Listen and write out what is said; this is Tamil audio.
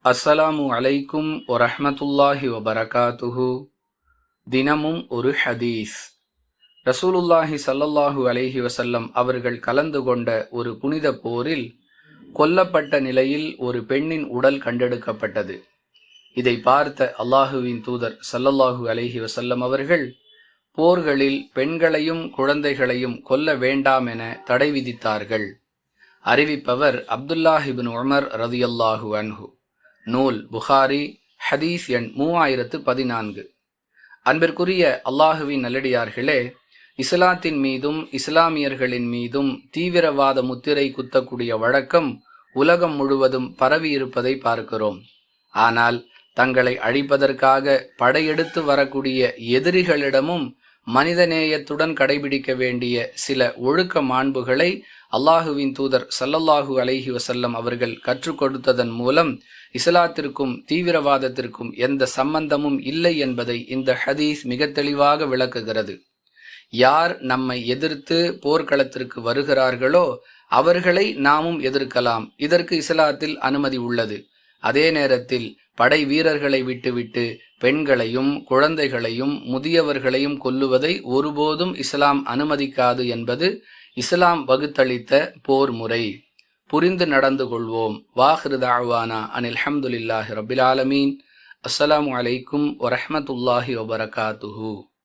அஸ்ஸலாமு அலைக்கும் வரஹ்மத்துல்லாஹி வபரகாத்துஹு. தினமும் ஒரு ஹதீஸ். ரசூலுல்லாஹி ஸல்லல்லாஹு அலைஹி வஸல்லம் அவர்கள் கலந்து கொண்ட ஒரு புனித போரில் கொல்லப்பட்ட நிலையில் ஒரு பெண்ணின் உடல் கண்டெடுக்கப்பட்டது. இதை பார்த்த அல்லாஹுவின் தூதர் ஸல்லல்லாஹு அலைஹி வஸல்லம் அவர்கள் போர்களில் பெண்களையும் குழந்தைகளையும் கொல்ல வேண்டாம் என தடை விதித்தார்கள். அறிவிப்பவர் அப்துல்லாஹ் இப்னு உமர் ரலியல்லாஹு அன்ஹு. நூல் புகாரி, ஹதீஸ் எண் 3014. அன்பிற்குரிய அல்லாஹுவின் நல்லடியார்களே, இஸ்லாத்தின் மீதும் இஸ்லாமியர்களின் மீதும் தீவிரவாத முத்திரை குத்தக்கூடிய வழக்கம் உலகம் முழுவதும் பரவி இருப்பதை பார்க்கிறோம். ஆனால் தங்களை அழிப்பதற்காக படையெடுத்து வரக்கூடிய எதிரிகளிடமும் மனிதநேயத்துடன் கடைபிடிக்க வேண்டிய சில ஒழுக்க மாண்புகளை அல்லாஹுவின் தூதர் ஸல்லல்லாஹு அலைஹி வஸல்லம் அவர்கள் கற்றுக் கொடுத்ததன் மூலம் இஸ்லாத்திற்கும் தீவிரவாதத்திற்கும் எந்த சம்பந்தமும் இல்லை என்பதை இந்த ஹதீஸ் மிக தெளிவாக விளக்குகிறது. யார் நம்மை எதிர்த்து போர்க்களத்திற்கு வருகிறார்களோ அவர்களை நாமும் எதிர்க்கலாம். இதற்கு இஸ்லாத்தில் அனுமதி உள்ளது. அதே நேரத்தில் படை வீரர்களை விட்டுவிட்டு பெண்களையும் குழந்தைகளையும் முதியவர்களையும் கொல்லுவதை ஒருபோதும் இஸ்லாம் அனுமதிக்காது என்பது இஸ்லாம் வகுத்தளித்த போர் முறை. புரிந்து நடந்து கொள்வோம். வாஹிரு தஅவானா அனில் ஹம்துலில்லாஹி ரப்பில் ஆலமீன். அஸ்ஸலாமு அலைக்கும் வரஹ்மத்துல்லாஹி வபரகாத்துஹு.